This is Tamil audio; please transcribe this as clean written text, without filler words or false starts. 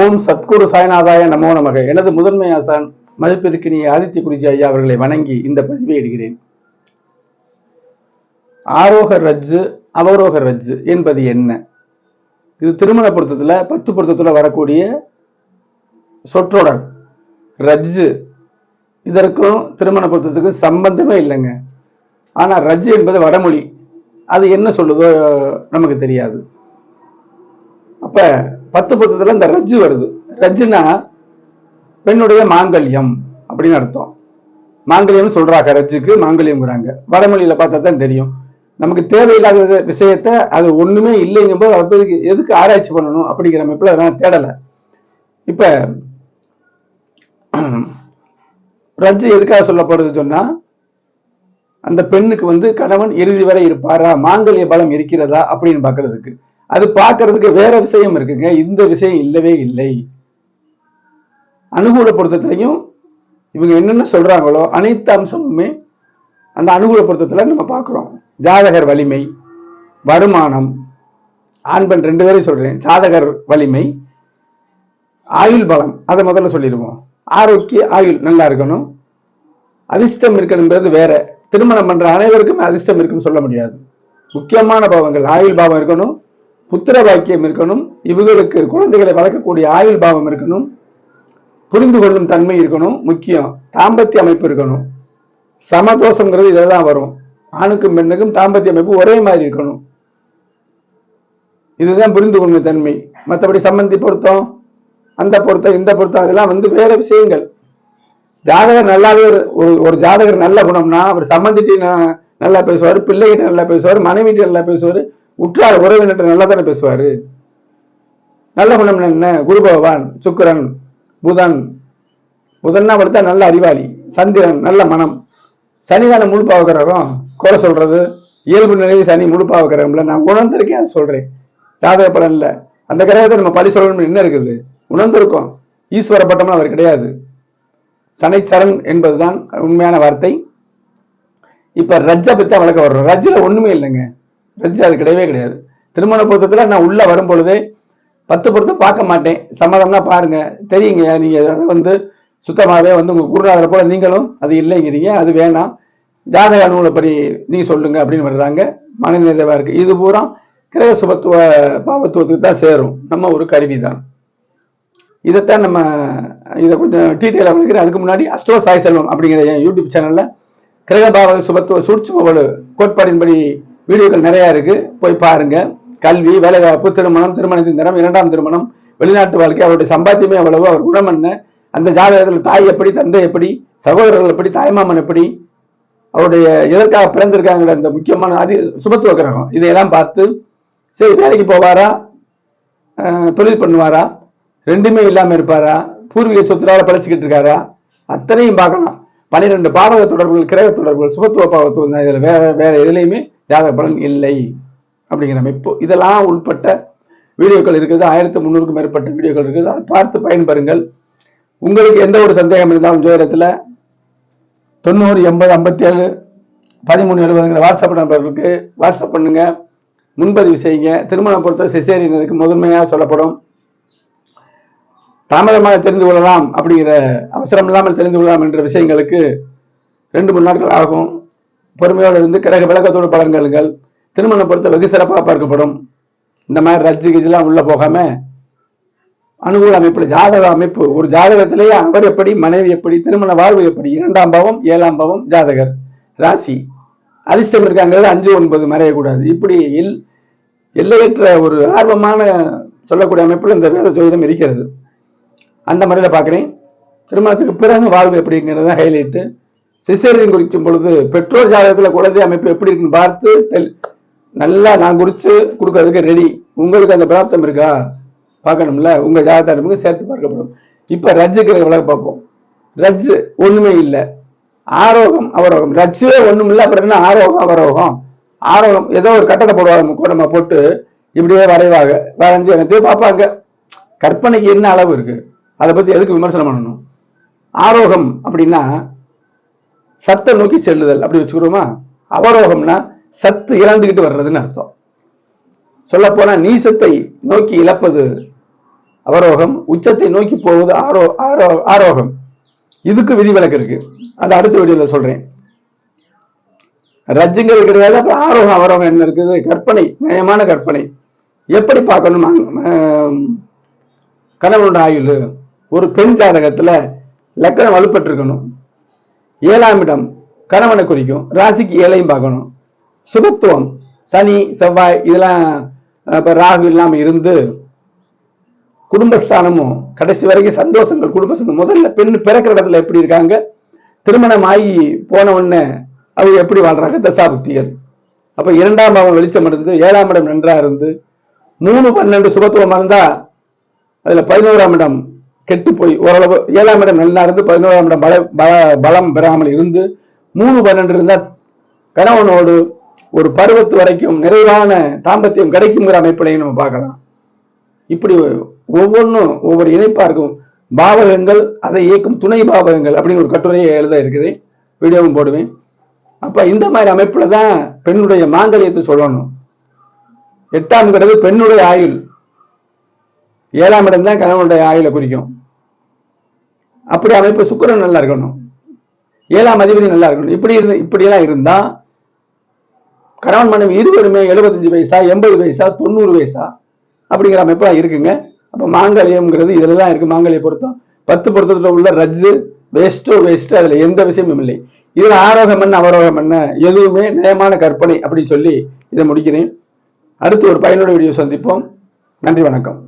ஓம் சத்குரு சாய்நாதாய நமோ நமக. எனது முதன்மை ஆசான் மதிப்பிற்கினிய ஆதித்ய குருஜி ஐயா அவர்களை வணங்கி இந்த பதிவை இடுகிறேன். ஆரோக ரஜ்ஜு அவரோக ரஜ்ஜு என்பது என்ன? இது திருமண பொருத்தத்துல 10 பொருத்தத்துல வரக்கூடிய சொற்றொடர். ரஜ்ஜு இதற்கும் திருமண பொருத்தத்துக்கும் சம்பந்தமே இல்லைங்க. ஆனா ரஜ்ஜு என்பது வடமொழி. அது என்ன சொல்லுதோ நமக்கு தெரியாது. அப்ப 10 பொருத்தத்துல இந்த ரஜ்ஜு வருது. ரஜ்ஜுனா பெண்ணுடைய மாங்கல்யம் அப்படின்னு அர்த்தம். மாங்கல்யம் சொல்றாங்க, ரஜ்ஜுக்கு மாங்கல்யம்ங்கிறாங்க. வடமொழியில பார்த்தா தான் தெரியும். நமக்கு தேவையில்லாத விஷயத்த அது ஒண்ணுமே இல்லைங்கும் போது அது எதுக்கு ஆராய்ச்சி பண்ணணும் அப்படிங்கிற அமைப்புல நான் தேடலை. இப்ப ரஜ்ஜு எதுக்காக சொல்லப்படுது சொன்னா, அந்த பெண்ணுக்கு கணவன் இறுதி வரை இருப்பாரா, மாங்கல்ய பலம் இருக்கிறதா அப்படின்னு பாக்குறதுக்கு. அது பார்க்கறதுக்கு வேற விஷயம் இருக்குங்க. இந்த விஷயம் இல்லவே இல்லை. அனுகூல பொருத்தத்திலையும் இவங்க என்னென்ன சொல்றாங்களோ அனைத்து அம்சமுமே அந்த அனுகூல பொருத்தத்துல நம்ம பார்க்கிறோம். ஜாதகர் வலிமை, வருமானம், ஆண் பெண் 2 பேரையும் சொல்றேன். ஜாதகர் வலிமை, ஆயுள் பலம், அதை முதல்ல சொல்லிடுவோம். ஆரோக்கிய ஆயுள் நல்லா இருக்கணும். அதிர்ஷ்டம் இருக்கணுங்கிறது வேற. திருமணம் பண்ற அனைவருக்குமே அதிர்ஷ்டம் இருக்குன்னு சொல்ல முடியாது. முக்கியமான பாவங்கள் ஆயுள் பாவம் இருக்கணும், புத்திர பாக்கியம் இருக்கணும், இவங்களுக்கு குழந்தைகளை வளர்க்கக்கூடிய ஆயுள் பாவம் இருக்கணும், புரிந்து கொள்ளும் தன்மை இருக்கணும், முக்கியம் தாம்பத்திய அமைப்பு இருக்கணும். சமதோஷங்கிறது இதெல்லாம் வரும். ஆணுக்கும் பெண்ணுக்கும் தாம்பத்திய அமைப்பு ஒரே மாதிரி இருக்கணும். இதுதான் புரிந்து கொள்ளும் தன்மை. மற்றபடி சம்பந்தி பொருத்தம், அந்த பொருத்தம், இந்த பொருத்தம், அதெல்லாம் வேற விஷயங்கள். ஜாதகர் நல்லாவே ஒரு ஜாதகர் நல்ல குணம்னா அவர் சம்பந்திட்டு நல்லா பேசுவார், பிள்ளைகிட்ட நல்லா பேசுவார், மனைவிட்டு நல்லா பேசுவார், உற்றார் உறவினர் நல்லா தானே பேசுவாரு. நல்ல குணம் என்ன? குரு பகவான், சுக்கிரன், புதன். புதன்னா படுத்தா நல்ல அறிவாளி, சந்திரன் நல்ல மனம், சனிதான முழு பாவகிரகம். குறை சொல்றது இயல்பு நிலையில் சனி முழு பாவகிரகம்ல. நான் உணர்ந்திருக்கேன், அது சொல்றேன். ஜாதக பலன் இல்ல. அந்த கிரகத்தை நம்ம பழி சொல்லணும்னு என்ன இருக்குது? உணர்ந்திருக்கோம். ஈஸ்வர பட்டம்னு அவர் கிடையாது. சனைச்சரன் என்பதுதான் உண்மையான வார்த்தை. இப்ப ரஜ்ஜை பத்தி வழக்க வர்றோம். ரஜ்ஜில ஒண்ணுமே இல்லைங்க. ரஜ்ஜு அது கிடையவே கிடையாது. திருமண பொருத்தத்துல நான் உள்ள வரும் பொழுதே 10 பொருத்தம் பார்க்க மாட்டேன். சம்மதம்னா பாருங்க, தெரியுங்க. நீங்க அதை சுத்தமாகவே உங்க குருநாதரை போல நீங்களும் அது இல்லைங்கிறீங்க, அது வேணாம், ஜாதக அனுகூலப்படி நீ சொல்லுங்க அப்படின்னு வர்றாங்க. மன நிறைவா இருக்கு. இது பூரா கிரக சுபத்துவ பாவத்துவத்துக்கு தான் சேரும். நம்ம ஒரு கருவி தான். இதைத்தான் நம்ம இதை கொஞ்சம் டீட்டெயிலாக விளக்கிறேன். அதுக்கு முன்னாடி அஸ்ட்ரோ சாய் செல்வம் அப்படிங்கிற என் யூடியூப் சேனல்ல கிரக பாவ சுபத்துவ சூட்சும கோட்பாடின்படி வீடியோக்கள் நிறைய இருக்கு, போய் பாருங்க. கல்வி, வேலைவாய்ப்பு, திருமணம், திருமணத்தின் தரம், 2ஆம் திருமணம், வெளிநாட்டு வாழ்க்கை, அவருடைய சம்பாத்தியமே எவ்வளவு, அவர் குணம் என்ன, அந்த ஜாதகத்தில் தாய் எப்படி, தந்தை எப்படி, சகோதரர்கள் எப்படி, தாய்மாமன் எப்படி, அவருடைய எதற்காக பிறந்திருக்காங்கிற அந்த முக்கியமான சுபத்துவ கிரகம், இதையெல்லாம் பார்த்து சரி வேலைக்கு போவாரா, தொழில் பண்ணுவாரா, ரெண்டுமே இல்லாம இருப்பாரா, பூர்வீக சொத்துனால பழச்சிக்கிட்டு இருக்காரா, அத்தனையும் பார்க்கலாம். 12 பாவக தொடர்புகள், கிரக தொடர்புகள், சுபத்துவ பாவத்துவம் தான். இதுல வேற எதுலையுமே ஜாதக பலன் இல்லை அப்படிங்கிற அமைப்பு. இதெல்லாம் உள்பட்ட வீடியோக்கள் இருக்குது. 1300க்கும் மேற்பட்ட வீடியோக்கள் இருக்குது. அதை பார்த்து பயன்பெறுங்கள். உங்களுக்கு எந்த ஒரு சந்தேகம் இருந்தாலும் ஜோதிடத்துல 90 80 57 1370 வாட்ஸ்அப் நம்பருக்கு வாட்ஸ்அப் பண்ணுங்க, முன்பதிவு செய்யுங்க. திருமணம் பொறுத்த சிசேரியனுக்கு முதன்மையாக சொல்லப்படும். தாமதமாக தெரிந்து கொள்ளலாம் அப்படிங்கிற அவசரம் இல்லாமல் தெரிந்து கொள்ளலாம் என்ற விஷயங்களுக்கு 2-3 நாட்கள் ஆகும். பொறுமையோடு இருந்து கிரக விளக்கத்தோடு பலன்கள் திருமணம் பொறுத்த வெகு சிறப்பாக பார்க்கப்படும். இந்த மாதிரி ரஜ்ஜு கிஜெல்லாம் உள்ள போகாம அனுகூல அமைப்பு, ஜாதக அமைப்பு, ஒரு ஜாதகத்திலேயே அவர் எப்படி, மனைவி எப்படி, திருமண வாழ்வு எப்படி, 2ஆம் பாவம் 7ஆம் பாவம், ஜாதகர் ராசி, அதிர்ஷ்டம் இருக்காங்கிறது 5 9 மறையக்கூடாது. இப்படி எல்லையற்ற ஒரு ஆர்வமான சொல்லக்கூடிய அமைப்புல இந்த வேத ஜோதிடம் இருக்கிறது. அந்த முறையில பாக்குறேன். திருமணத்துக்கு பிறகு வாழ்வு எப்படிங்கிறத ஹைலைட்டு. சிசேரியன் குறிக்கும் பொழுது பெற்றோர் ஜாதகத்துல குழந்தை அமைப்பு எப்படி இருக்குன்னு பார்த்து நல்லா நான் குறிச்சு கொடுக்கறதுக்கு ரெடி. உங்களுக்கு அந்த பிராப்தம் இருக்கா பார்க்கணும்ல, உங்க ஜாதகத்துக்கு சேர்த்து பார்க்கப்படும். இப்ப ரஜ்ஜுக்கு விளக்கு பார்ப்போம். ரஜ்ஜு ஒண்ணுமே இல்லை, ஆரோகம் அவரோகம். ரஜ்ஜுவே ஒண்ணும் இல்லை, அப்புறம் என்ன ஆரோகம் அவரோகம்? ஆரோகம் ஏதோ ஒரு கட்டத்தை போடுவாங்க, நம்ம போட்டு இப்படியே வரைவாங்க, வரைஞ்சு எனக்கு பார்ப்பாங்க. கற்பனைக்கு என்ன அளவு இருக்கு, அதை பத்தி எதுக்கு விமர்சனம் பண்ணணும்? ஆரோகம் அப்படின்னா சத்தை நோக்கி செல்லுதல் அப்படி வச்சுக்கிறோமா. அவரோகம்னா சத்து இழந்துகிட்டு வர்றதுன்னு அர்த்தம். சொல்ல போனா நீசத்தை நோக்கி இழப்பது அவரோகம், உச்சத்தை நோக்கி போவது ஆரோகம். இதுக்கு விதிவிலக்கு இருக்கு. அது அடுத்த வீடியோல சொல்றேன். ரஜ்ஜுங்கிறது கிடையாது. அப்புறம் ஆரோகம் அவரோகம் என்ன இருக்குது? கற்பனை, நயமான கற்பனை. எப்படி பார்க்கணும்? கணவனோட ஆயுள் ஒரு பெண் ஜாதகத்துல லக்கணம் வலுப்பட்டு இருக்கணும். 7ஆம் இடம் கணவனை குறிக்கும். ராசிக்கு 7ஐயும் பார்க்கணும். சுபத்துவம் சனி செவ்வாய் இதெல்லாம் ராகு இல்லாம இருந்து குடும்பஸ்தானமும் கடைசி வரைக்கும் சந்தோஷங்கள், குடும்ப சந்தோஷம். முதல்ல பெண் பிறக்கிற இடத்துல எப்படி இருக்காங்க, திருமணம் ஆகி போன உடனே அவங்க எப்படி வாழ்றாங்க, தசாபுக்திகள். அப்ப 2ஆம் பாவம் வெளிச்சம் இருந்து 7ஆம் இடம் நன்றா இருந்து 3, 12 சுபத்துவமா இருந்தா அதுல 11ஆம் இடம் கெட்டு போய் ஓரளவு 7ஆம் இடம் நல்லா இருந்து 11ஆம் இடம் பலம் பெறாமல் இருந்து 3, 12 இருந்தா கணவனோடு ஒரு பருவத்து வரைக்கும் நிறைவான தாம்பத்தியம் கிடைக்குங்கிற அமைப்பிலையும் நம்ம பார்க்கலாம். இப்படி ஒவ்வொன்றும் ஒவ்வொரு இணைப்பா இருக்கும். பாவகங்கள், அதை இயக்கும் துணை பாவகங்கள் அப்படின்னு ஒரு கட்டுரையை எழுத இருக்கிறேன், வீடியோவும் போடுவேன். அப்ப இந்த மாதிரி அமைப்புல தான் பெண்ணுடைய மாங்கல்யத்தை சொல்லணும். 8ஆம்ங்கிறது பெண்ணுடைய ஆயுள், 7ஆம் இடம் தான் கணவனுடைய ஆயுளை குறிக்கும். அப்படி அமைப்பு சுக்கிரன் நல்லா இருக்கணும், 7ஆம் அதிபதி நல்லா இருக்கணும். இப்படியெல்லாம் இருந்தா கணவன் மனைவி இருவருமே 75 வயசா 80 வயசா 90 வயசா அப்படிங்கிற அமைப்பெல்லாம் இருக்குங்க. அப்ப மாங்கல்யம்ங்கிறது இதுல தான் இருக்கு. மாங்கல்ய பொருத்தம் 10 பொருத்தத்துல உள்ள ரஜ்ஜு வேஸ்ட், அதுல எந்த விஷயமும் இல்லை. இதுல ஆரோகம் என்ன அவரோகம் என்ன எதுவுமே நயமான கற்பனை அப்படின்னு சொல்லி இதை முடிக்கிறேன். அடுத்து ஒரு பயனுள்ள வீடியோ சந்திப்போம். நன்றி, வணக்கம்.